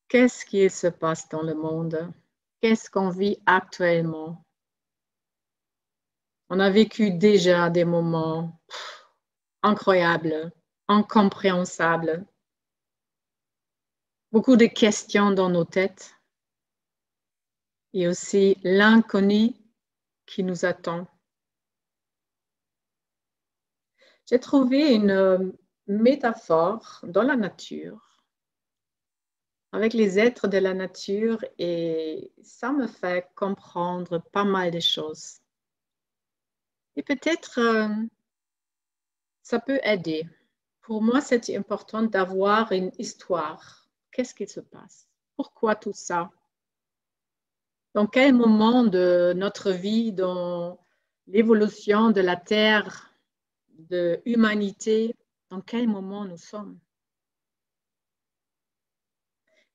Qu'est-ce qui se passe dans le monde? Qu'est-ce qu'on vit actuellement? On a vécu déjà des moments incroyables, incompréhensibles, beaucoup de questions dans nos têtes et aussi l'inconnu qui nous attend. J'ai trouvé une métaphore dans la nature avec les êtres de la nature et ça me fait comprendre pas mal de choses. Et peut-être ça peut aider. Pour moi, c'est important d'avoir une histoire. Qu'est-ce qui se passe? Pourquoi tout ça? Dans quel moment de notre vie, dans l'évolution de la Terre, de l'humanité, dans quel moment nous sommes?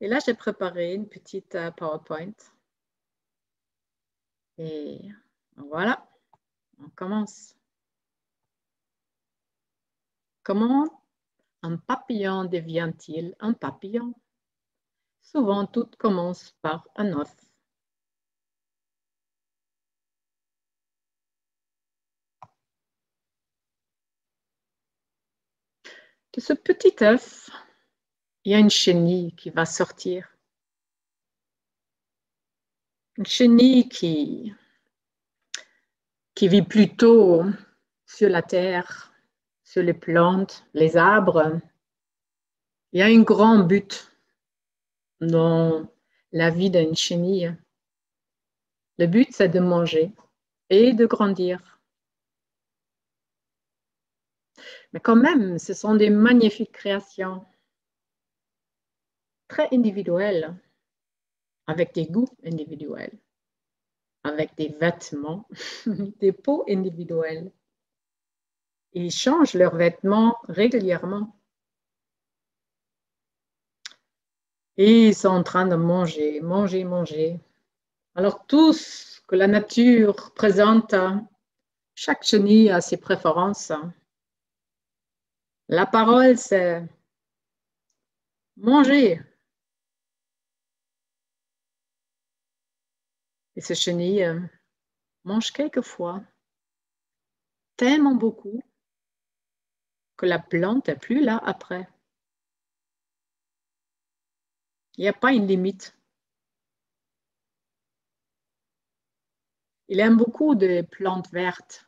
Et là, j'ai préparé une petite PowerPoint. Et voilà, on commence. Comment un papillon devient-il un papillon? Souvent, tout commence par un œuf. De ce petit œuf, il y a une chenille qui va sortir. Une chenille qui vit plutôt sur la terre, sur les plantes, les arbres. Il y a un grand but dans la vie d'une chenille. Le but, c'est de manger et de grandir. Mais quand même, ce sont des magnifiques créations, très individuelles, avec des goûts individuels, avec des vêtements, des peaux individuelles. Ils changent leurs vêtements régulièrement. Et ils sont en train de manger, manger, manger. Alors tout ce que la nature présente, chaque chenille a ses préférences. La parole, c'est manger. Et ce chenille mange quelquefois tellement beaucoup que la plante n'est plus là après. Il n'y a pas une limite. Il aime beaucoup de plantes vertes.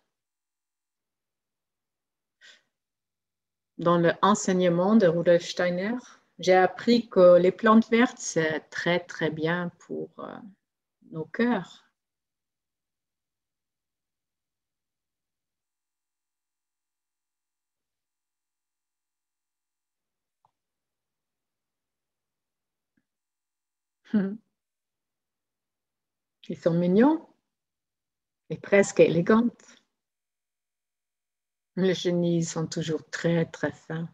Dans l'enseignement de Rudolf Steiner, j'ai appris que les plantes vertes, c'est très, très bien pour nos cœurs. Ils sont mignons et presque élégantes. Les chenilles sont toujours très, très fins.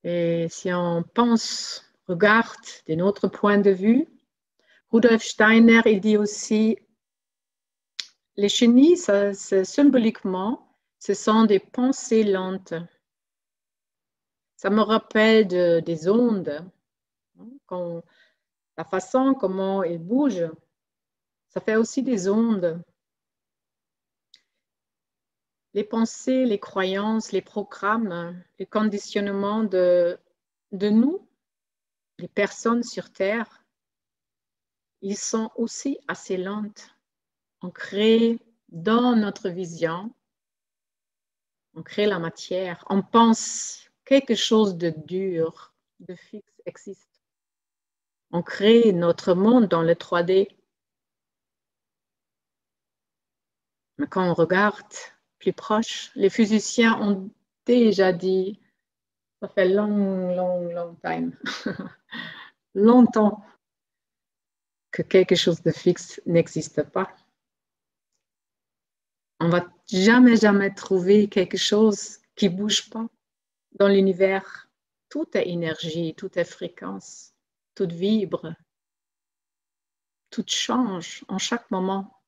Et si on pense, regarde d'un autre point de vue, Rudolf Steiner, il dit aussi, les chenilles, symboliquement, ce sont des pensées lentes. Ça me rappelle des ondes, quand, la façon comment elles bougent, ça fait aussi des ondes. Les pensées, les croyances, les programmes, les conditionnements de nous, les personnes sur Terre, ils sont aussi assez lentes. On crée dans notre vision, on crée la matière, on pense quelque chose de dur, de fixe existe. On crée notre monde dans le 3D. Mais quand on regarde plus proche, les physiciens ont déjà dit, ça fait long time, longtemps que quelque chose de fixe n'existe pas. On va jamais trouver quelque chose qui bouge pas dans l'univers. Tout est énergie, tout est fréquence, tout vibre, tout change en chaque moment.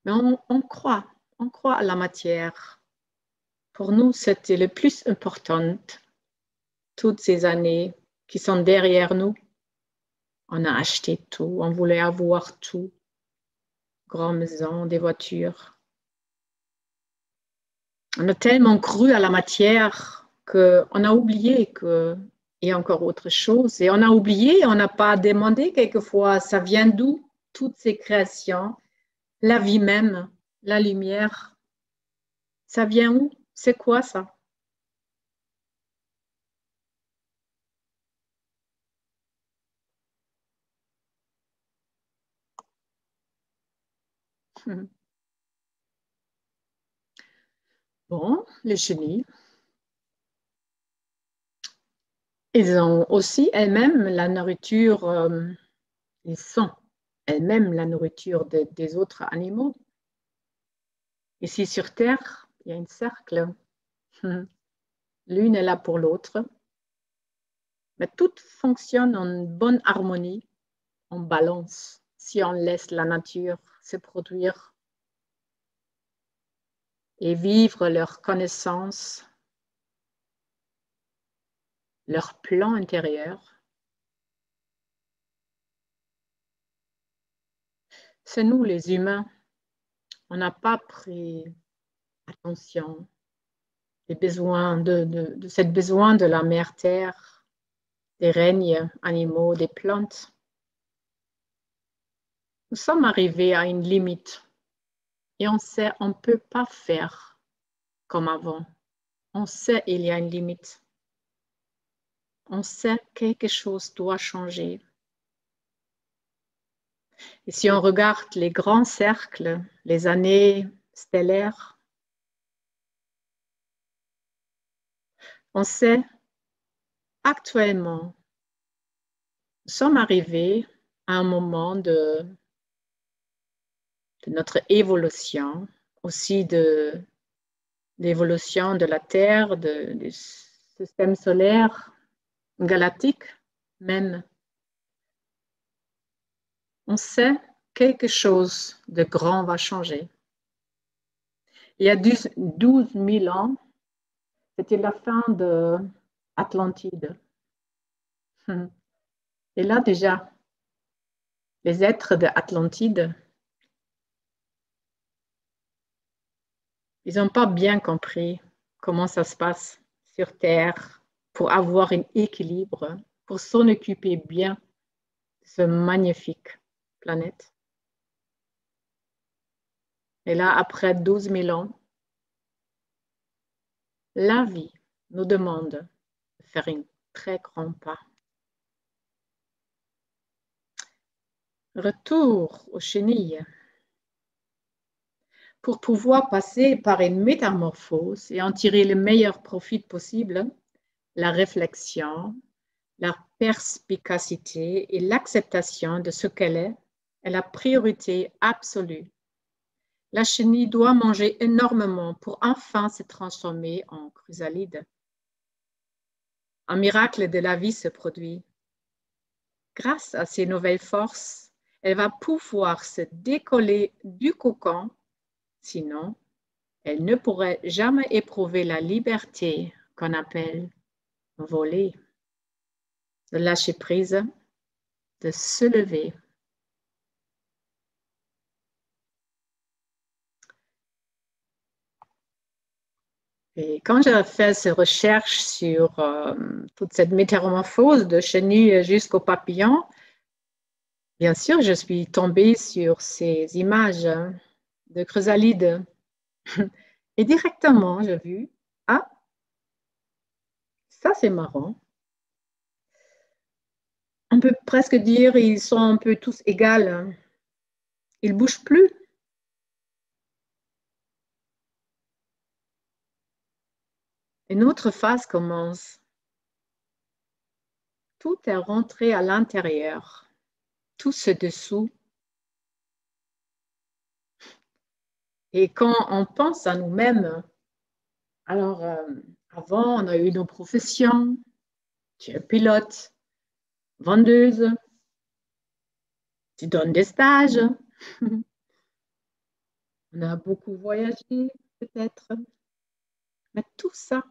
Mais on croit à la matière Pour nous, c'était le plus important. Toutes ces années qui sont derrière nous, on a acheté tout, on voulait avoir tout. Grande maison, des voitures. On a tellement cru à la matière qu'on a oublié qu'il y a encore autre chose. Et on a oublié, on n'a pas demandé quelquefois, ça vient d'où toutes ces créations, la vie même, la lumière, ça vient où? C'est quoi ça? Bon, les chenilles, ils ont aussi elles-mêmes la nourriture, ils sont elles-mêmes la nourriture des autres animaux. Ici sur Terre, il y a un cercle. L'une est là pour l'autre. Mais tout fonctionne en bonne harmonie, en balance, si on laisse la nature se produire et vivre leur connaissance, leur plan intérieur. C'est nous, les humains, on n'a pas pris attention des besoins, de cette besoin de la mère terre, des règnes animaux, des plantes. Nous sommes arrivés à une limite et on sait on ne peut pas faire comme avant. On sait qu'il y a une limite. On sait que quelque chose doit changer. Et si on regarde les grands cercles, les années stellaires, on sait actuellement, nous sommes arrivés à un moment de notre évolution, aussi de l'évolution de la Terre, du système solaire, galactique même. On sait quelque chose de grand va changer. Il y a 12 000 ans, c'était la fin de Atlantide. Et là déjà, les êtres de Atlantide, ils n'ont pas bien compris comment ça se passe sur Terre pour avoir un équilibre, pour s'en occuper bien de ce magnifique planète. Et là, après 12 000 ans, la vie nous demande de faire un très grand pas. Retour aux chenilles. Pour pouvoir passer par une métamorphose et en tirer le meilleur profit possible, la réflexion, la perspicacité et l'acceptation de ce qu'elle est la priorité absolue. La chenille doit manger énormément pour enfin se transformer en chrysalide. Un miracle de la vie se produit. Grâce à ces nouvelles forces, elle va pouvoir se décoller du cocon, sinon elle ne pourrait jamais éprouver la liberté qu'on appelle voler, de lâcher prise, de se lever. Et quand j'ai fait ces recherches sur toute cette métamorphose de chenille jusqu'au papillon, bien sûr, je suis tombée sur ces images de chrysalides. Et directement, j'ai vu, ah, ça c'est marrant. On peut presque dire ils sont un peu tous égaux. Ils ne bougent plus. Une autre phase commence. Tout est rentré à l'intérieur. Tout ce dessous. Et quand on pense à nous-mêmes, alors avant, on a eu nos professions. Tu es pilote, vendeuse, tu donnes des stages. On a beaucoup voyagé, peut-être. Mais tout ça,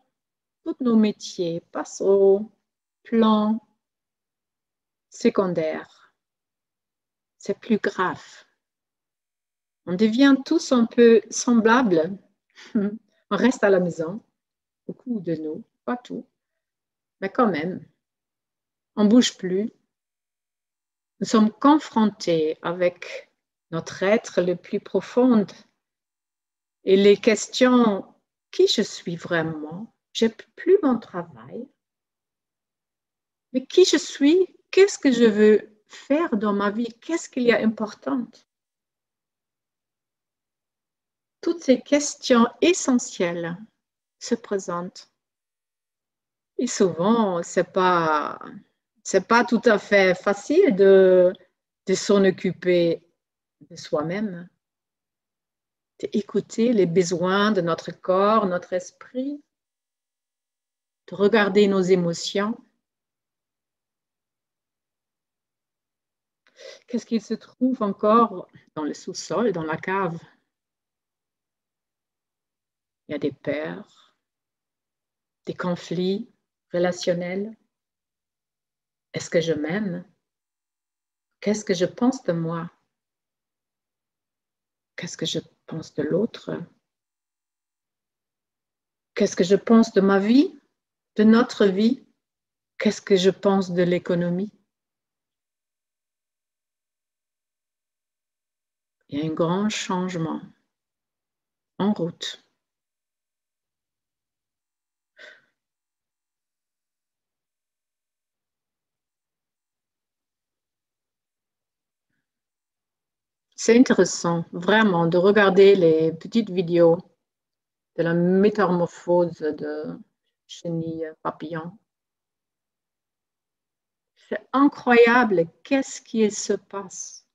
tous nos métiers passent au plan secondaire. C'est plus grave. On devient tous un peu semblables. On reste à la maison, beaucoup de nous, pas tout, mais quand même, on ne bouge plus. Nous sommes confrontés avec notre être le plus profond et les questions qui je suis vraiment, j'ai plus mon travail, mais qui je suis, qu'est-ce que je veux faire dans ma vie, qu'est-ce qu'il y a d'important. Toutes ces questions essentielles se présentent. Et souvent, c'est pas tout à fait facile de s'en occuper de soi-même, d'écouter les besoins de notre corps, notre esprit, de regarder nos émotions. Qu'est-ce qu'il se trouve encore dans le sous-sol, dans la cave? Il y a des peurs, des conflits relationnels. Est-ce que je m'aime? Qu'est-ce que je pense de moi? Qu'est-ce que je pense de l'autre? Qu'est-ce que je pense de ma vie, de notre vie? Qu'est-ce que je pense de l'économie? Il y a un grand changement en route. C'est intéressant, vraiment, de regarder les petites vidéos de la métamorphose de chenille papillon. C'est incroyable qu'est-ce qui se passe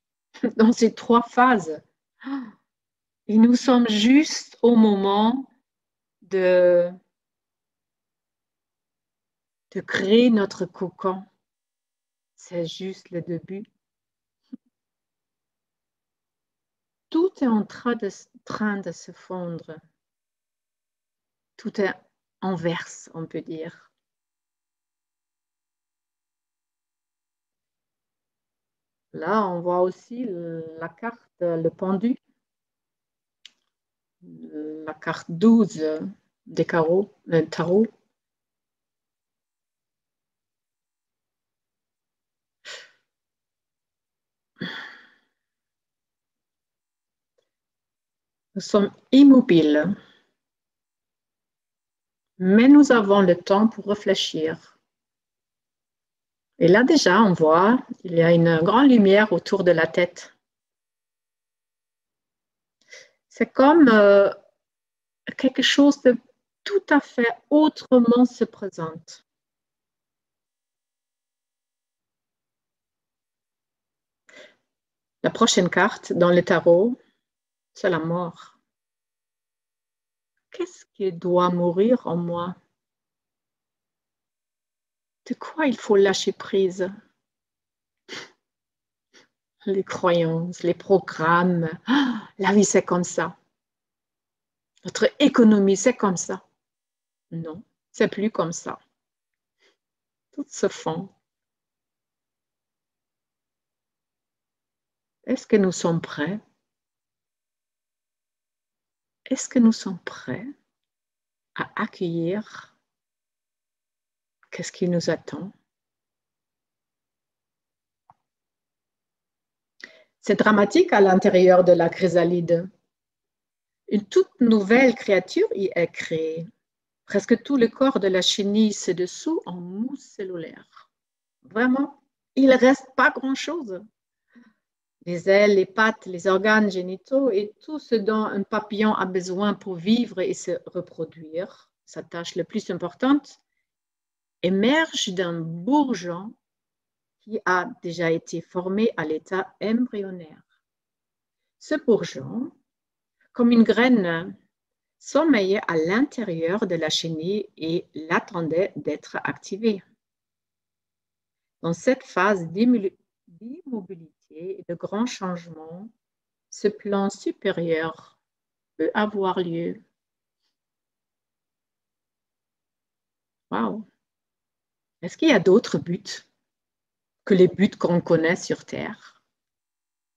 dans ces trois phases. Et nous sommes juste au moment de créer notre cocon. C'est juste le début. Tout est en train de se fondre. Tout est en verse, on peut dire. Là, on voit aussi la carte, le pendu, la carte 12 des carreaux, le tarot. Nous sommes immobiles, mais nous avons le temps pour réfléchir. Et là déjà, on voit, il y a une grande lumière autour de la tête. C'est comme quelque chose de tout à fait autrement se présente. La prochaine carte dans le tarot, c'est la mort. Qu'est-ce qui doit mourir en moi? De quoi il faut lâcher prise? Les croyances, les programmes. Ah, la vie, c'est comme ça. Notre économie, c'est comme ça. Non, c'est plus comme ça. Tout se fond. Est-ce que nous sommes prêts? Est-ce que nous sommes prêts à accueillir qu'est-ce qui nous attend? C'est dramatique à l'intérieur de la chrysalide. Une toute nouvelle créature y est créée. Presque tout le corps de la chenille ci-dessous en mousse cellulaire. Vraiment, il ne reste pas grand-chose. Les ailes, les pattes, les organes génitaux et tout ce dont un papillon a besoin pour vivre et se reproduire, sa tâche la plus importante, émerge d'un bourgeon qui a déjà été formé à l'état embryonnaire. Ce bourgeon, comme une graine, sommeillait à l'intérieur de la chenille et l'attendait d'être activé. Dans cette phase d'immobilité et de grands changements, ce plan supérieur peut avoir lieu. Waouh! Est-ce qu'il y a d'autres buts que les buts qu'on connaît sur Terre?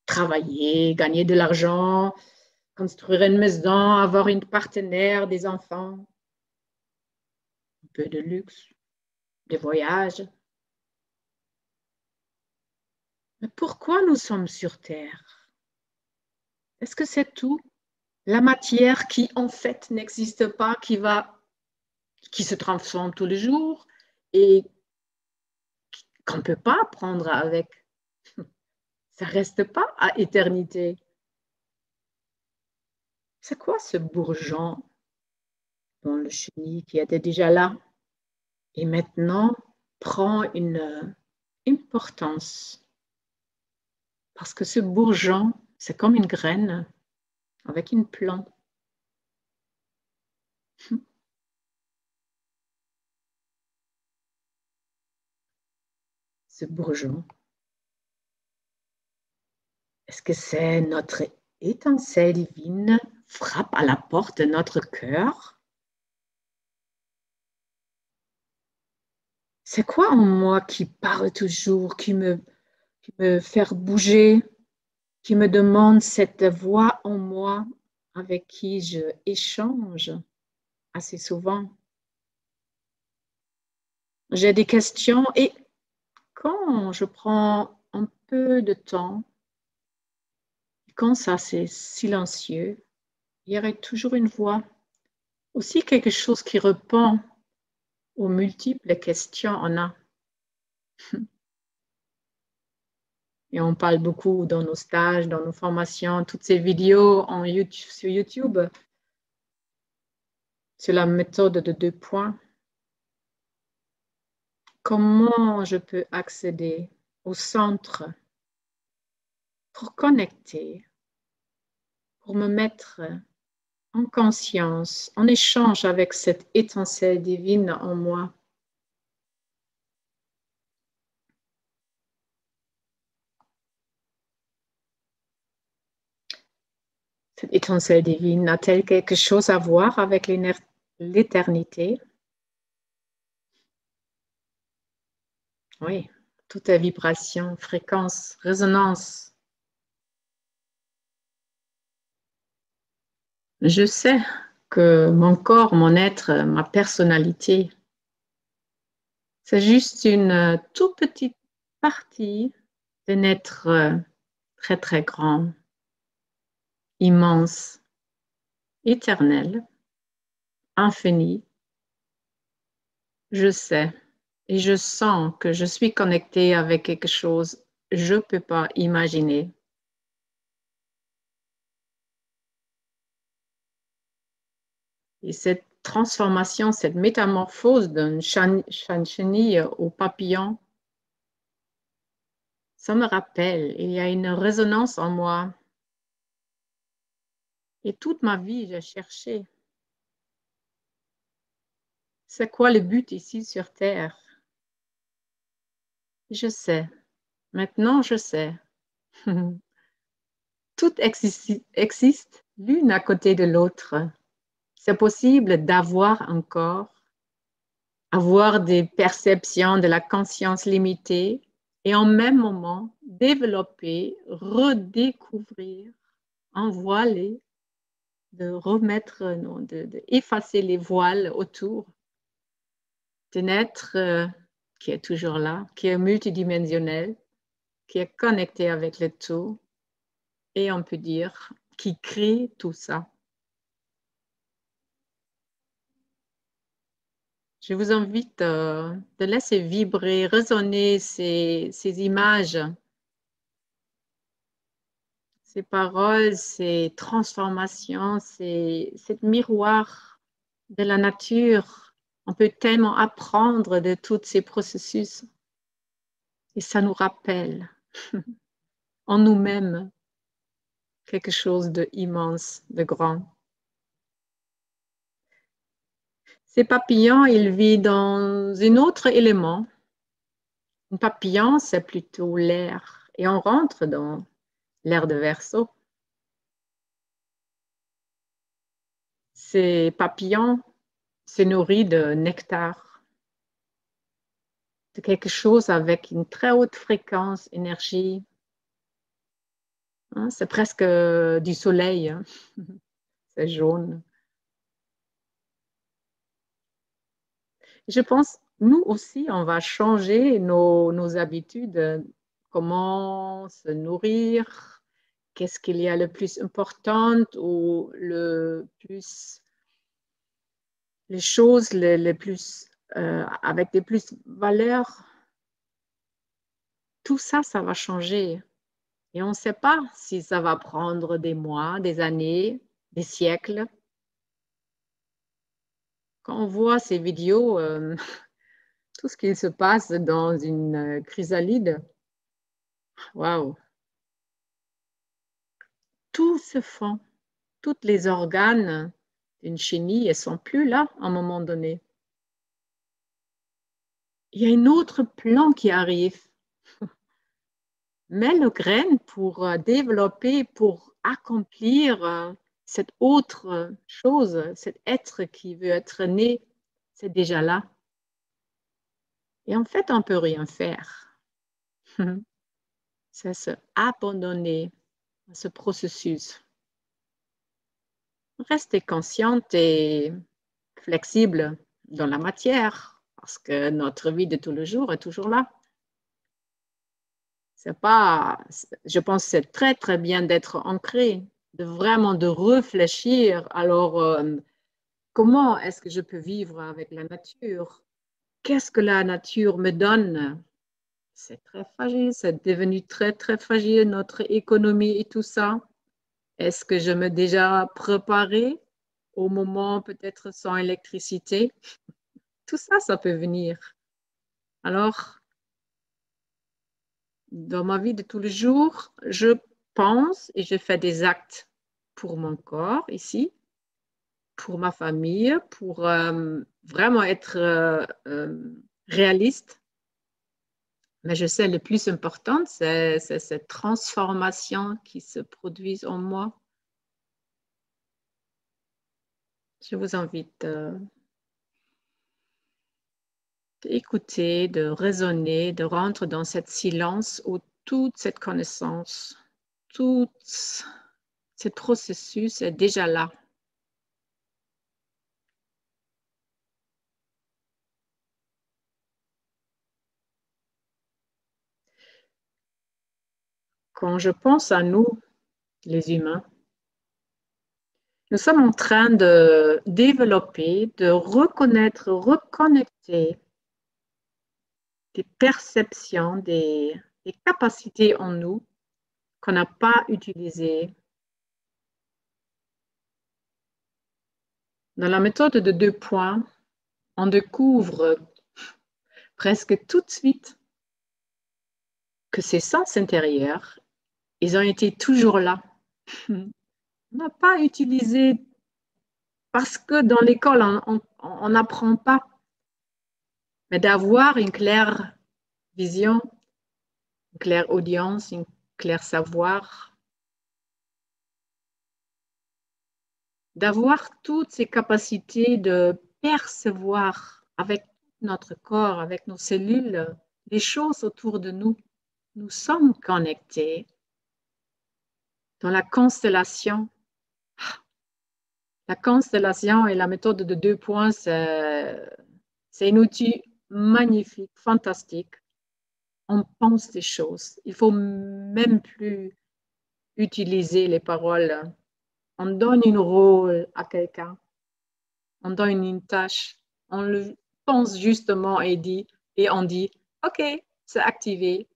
Travailler, gagner de l'argent, construire une maison, avoir une partenaire, des enfants, un peu de luxe, des voyages. Mais pourquoi nous sommes sur Terre? Est-ce que c'est tout? La matière qui en fait n'existe pas, qui se transforme tous les jours et qu'on ne peut pas apprendre avec. Ça ne reste pas à éternité. C'est quoi ce bourgeon dans le chenil qui était déjà là et maintenant prend une importance? Parce que ce bourgeon, c'est comme une graine avec une plante. Ce bourgeon, est-ce que c'est notre étincelle divine frappe à la porte de notre cœur? C'est quoi en moi qui parle toujours, qui me fait bouger, qui me demande cette voix en moi avec qui je échange assez souvent? J'ai des questions et quand je prends un peu de temps, quand ça c'est silencieux, il y aurait toujours une voix, aussi quelque chose qui répond aux multiples questions qu'on a. Et on parle beaucoup dans nos stages, dans nos formations, toutes ces vidéos sur YouTube, sur la méthode de 2 points. Comment je peux accéder au centre pour connecter, pour me mettre en conscience, en échange avec cette étincelle divine en moi? Cette étincelle divine a-t-elle quelque chose à voir avec l'éternité? Oui, tout est vibration, fréquence, résonance. Je sais que mon corps, mon être, ma personnalité, c'est juste une toute petite partie d'un être très, très grand, immense, éternel, infini. Je sais et je sens que je suis connectée avec quelque chose que je ne peux pas imaginer. Et cette transformation, cette métamorphose d'une chenille au papillon, ça me rappelle, il y a une résonance en moi. Et toute ma vie, j'ai cherché. C'est quoi le but ici sur Terre? Je sais. Maintenant, je sais. Tout existe l'une à côté de l'autre. C'est possible d'avoir un corps, avoir des perceptions de la conscience limitée et en même moment développer, redécouvrir, envoiler, de remettre, non, de effacer les voiles autour d'un être qui est toujours là, qui est multidimensionnel, qui est connecté avec le tout et on peut dire qui crée tout ça. Je vous invite de laisser vibrer, résonner ces images, ces paroles, ces transformations, cette miroir de la nature. On peut tellement apprendre de tous ces processus et ça nous rappelle en nous-mêmes quelque chose d'immense, de grand. Ces papillons, ils vivent dans un autre élément. Un papillon, c'est plutôt l'air et on rentre dans l'air de Verseau. Ces papillons se nourrissent de nectar. de quelque chose avec une très haute fréquence, énergie. Hein, c'est presque du soleil. Hein. C'est jaune. Je pense, nous aussi, on va changer nos habitudes. Comment se nourrir, qu'est-ce qu'il y a le plus important ou le plus, les choses les plus, avec des plus valeurs. Tout ça, ça va changer. Et on ne sait pas si ça va prendre des mois, des années, des siècles. Quand on voit ces vidéos, tout ce qui se passe dans une chrysalide, waouh, tout se fond, tous les organes d'une chenille, elles sont plus là à un moment donné. Il y a un autre plan qui arrive. Mets le grain pour développer, pour accomplir cette autre chose, cet être qui veut être né, c'est déjà là. Et en fait, on ne peut rien faire. C'est se abandonner à ce processus. Rester consciente et flexible dans la matière, parce que notre vie de tous les jours est toujours là. C'est pas, je pense que c'est très, très bien d'être ancré, de vraiment de réfléchir. Alors, comment est-ce que je peux vivre avec la nature? Qu'est-ce que la nature me donne? C'est très fragile, c'est devenu très, très fragile, notre économie et tout ça. Est-ce que je me déjà préparé au moment peut-être sans électricité? Tout ça, ça peut venir. Alors, dans ma vie de tous les jours, je pense et je fais des actes pour mon corps ici, pour ma famille, pour vraiment être réaliste. Mais je sais, le plus important, c'est cette transformation qui se produit en moi. Je vous invite d'écouter, de raisonner, de rentrer dans cette silence où toute cette connaissance, tout ce processus est déjà là. Quand je pense à nous, les humains, nous sommes en train de développer, de reconnaître, reconnecter des perceptions, des capacités en nous qu'on n'a pas utilisées. Dans la méthode de 2 points, on découvre presque tout de suite que ces sens intérieurs, ils ont été toujours là. On n'a pas utilisé parce que dans l'école, on n'apprend pas, mais d'avoir une claire vision, une claire audience, une clair savoir, d'avoir toutes ces capacités de percevoir avec notre corps, avec nos cellules, les choses autour de nous. Nous sommes connectés dans la constellation. La constellation et la méthode de 2 points, c'est un outil magnifique, fantastique. On pense des choses. Il ne faut même plus utiliser les paroles. On donne un rôle à quelqu'un, on donne une tâche, on le pense justement et on dit, OK, c'est activé.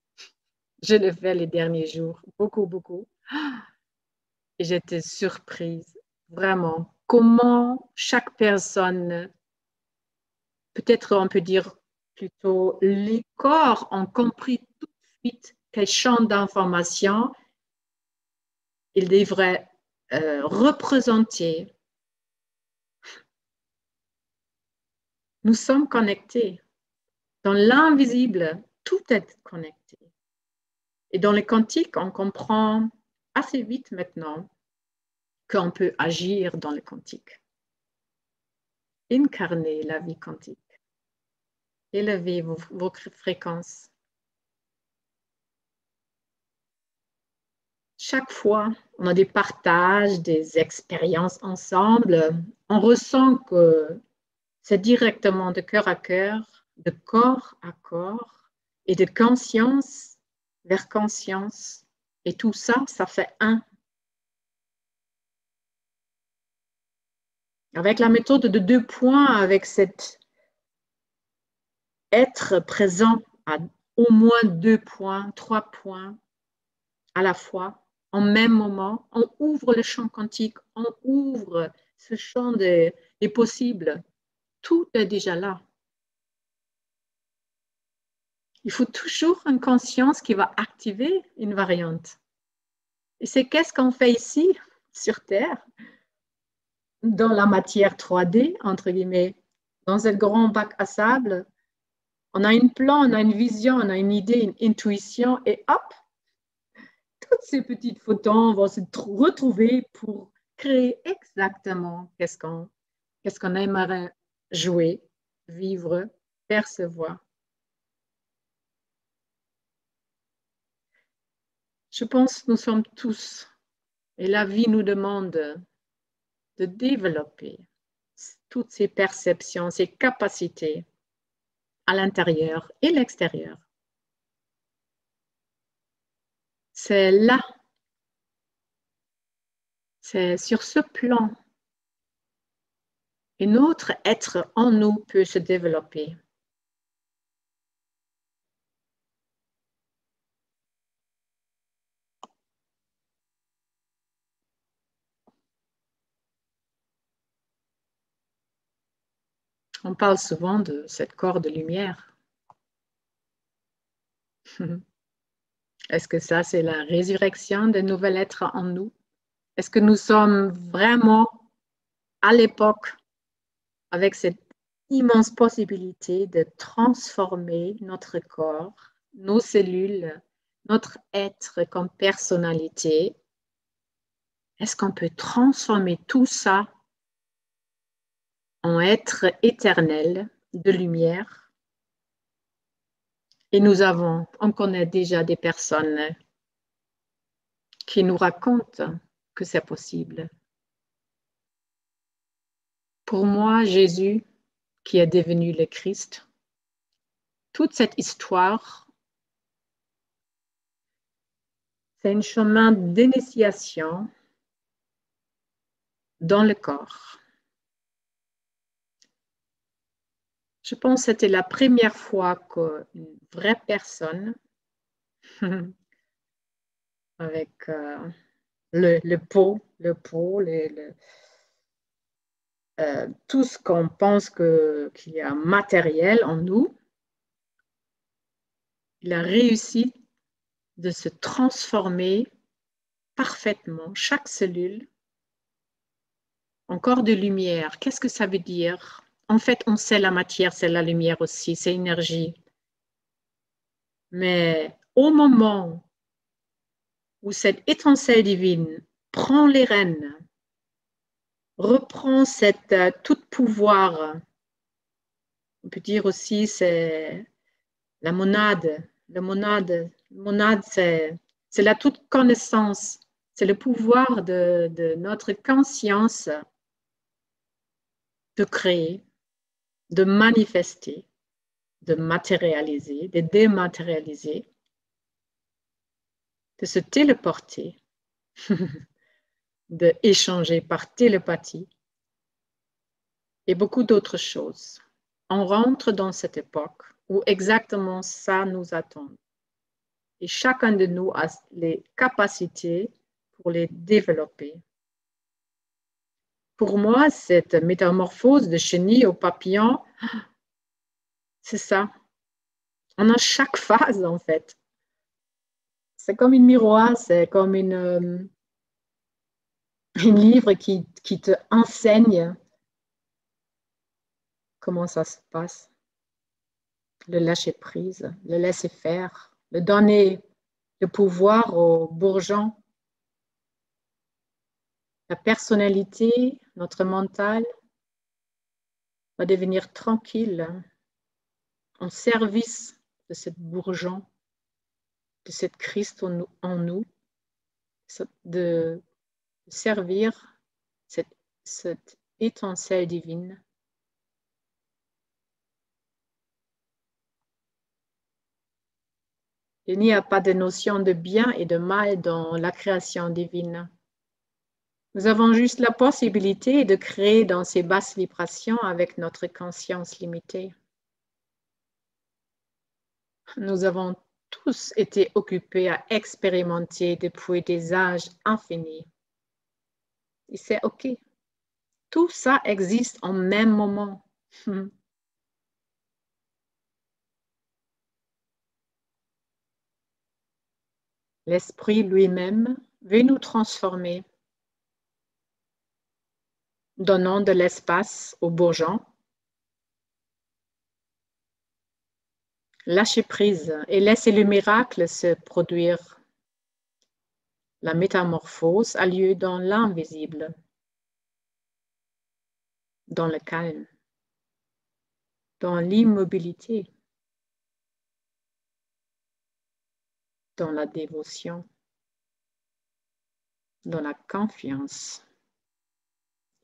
Je l'ai fait les derniers jours, beaucoup, beaucoup. Et j'étais surprise, vraiment, comment chaque personne, peut-être on peut dire plutôt les corps ont compris tout de suite quel champ d'information ils devraient représenter. Nous sommes connectés. Dans l'invisible, tout est connecté. Et dans les quantiques, on comprend assez vite maintenant qu'on peut agir dans le quantique, incarner la vie quantique. Élevez vos fréquences. Chaque fois, on a des partages, des expériences ensemble. On ressent que c'est directement de cœur à cœur, de corps à corps et de conscience vers conscience. Et tout ça, ça fait un. Avec la méthode de 2 points, avec cet être présent à au moins 2 points, 3 points à la fois, en même moment, on ouvre le champ quantique, on ouvre ce champ des possibles. Tout est déjà là. Il faut toujours une conscience qui va activer une variante. Et c'est qu'est-ce qu'on fait ici, sur Terre, dans la matière 3D, entre guillemets, dans un grand bac à sable. On a un plan, on a une vision, on a une idée, une intuition, et hop, toutes ces petites photons vont se retrouver pour créer exactement qu'est-ce qu'on aimerait jouer, vivre, percevoir. Je pense que nous sommes tous, et la vie nous demande de développer toutes ces perceptions, ces capacités à l'intérieur et l'extérieur. C'est là, c'est sur ce plan et notre être en nous peut se développer. On parle souvent de cette corps de lumière. Est-ce que ça, c'est la résurrection d'un nouvel être en nous? Est-ce que nous sommes vraiment à l'époque avec cette immense possibilité de transformer notre corps, nos cellules, notre être comme personnalité? Est-ce qu'on peut transformer tout ça en être éternel de lumière? Et on connaît déjà des personnes qui nous racontent que c'est possible. Pour moi, Jésus, qui est devenu le Christ, toute cette histoire, c'est un chemin d'initiation dans le corps. Je pense que c'était la première fois qu'une vraie personne, avec le pot, tout ce qu'on pense qu'il y a matériel en nous, il a réussi de se transformer parfaitement, chaque cellule, en corps de lumière. Qu'est-ce que ça veut dire? En fait, on sait la matière, c'est la lumière aussi, c'est l'énergie. Mais au moment où cette étincelle divine prend les rênes, reprend cette tout pouvoir, on peut dire aussi c'est la monade. La monade, c'est la toute connaissance, c'est le pouvoir de notre conscience de créer, de manifester, de matérialiser, de dématérialiser, de se téléporter, d'échanger par télépathie et beaucoup d'autres choses. On rentre dans cette époque où exactement ça nous attend. Et chacun de nous a les capacités pour les développer. Pour moi, cette métamorphose de chenille au papillon, c'est ça. On a chaque phase, en fait. C'est comme une miroir, c'est comme une livre qui te enseigne comment ça se passe. Le lâcher prise, le laisser faire, le donner le pouvoir aux bourgeons. La personnalité, notre mental va devenir tranquille. en service de cette bourgeon, de cette Christ en nous, de servir cette étincelle divine. Il n'y a pas de notion de bien et de mal dans la création divine. Nous avons juste la possibilité de créer dans ces basses vibrations avec notre conscience limitée. Nous avons tous été occupés à expérimenter depuis des âges infinis. Et c'est OK. Tout ça existe en même moment. L'esprit lui-même veut nous transformer, donnant de l'espace aux bourgeons. Lâchez prise et laissez le miracle se produire. La métamorphose a lieu dans l'invisible, dans le calme, dans l'immobilité, dans la dévotion, dans la confiance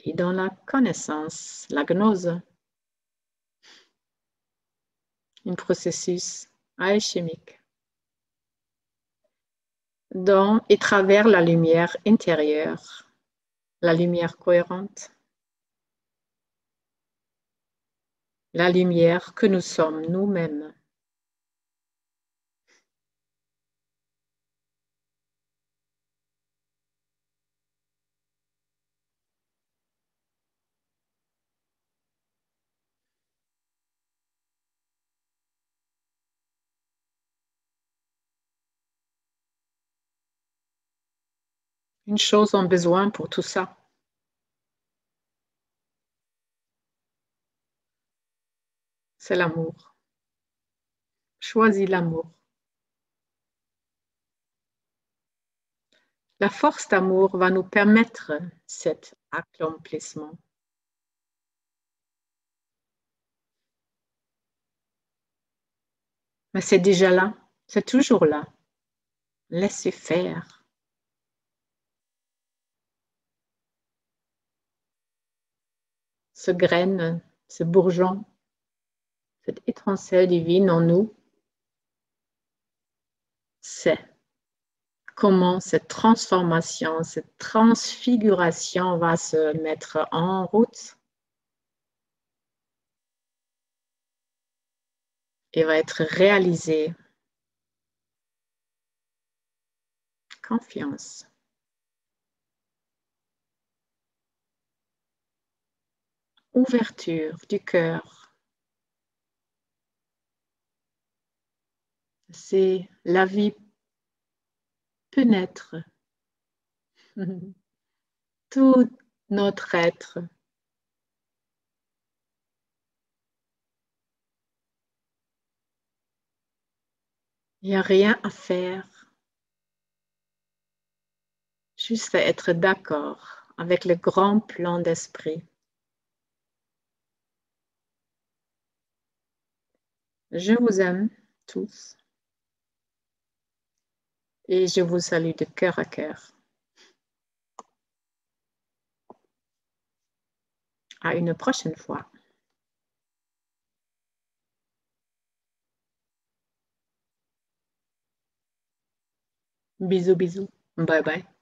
et dans la connaissance, la gnose, un processus alchimique. Dans et travers la lumière intérieure, la lumière cohérente, la lumière que nous sommes nous-mêmes. Une chose en besoin pour tout ça. C'est l'amour. Choisis l'amour. La force d'amour va nous permettre cet accomplissement. Mais c'est déjà là, c'est toujours là. Laissez faire. Ce graine, ce bourgeon, cette étincelle divine en nous, c'est comment cette transformation, cette transfiguration va se mettre en route et va être réalisée. Confiance. Ouverture du cœur. C'est la vie peut naître. Tout notre être. Il n'y a rien à faire. Juste à être d'accord avec le grand plan d'esprit. Je vous aime tous et je vous salue de cœur à cœur. À une prochaine fois. Bisous, bisous. Bye bye.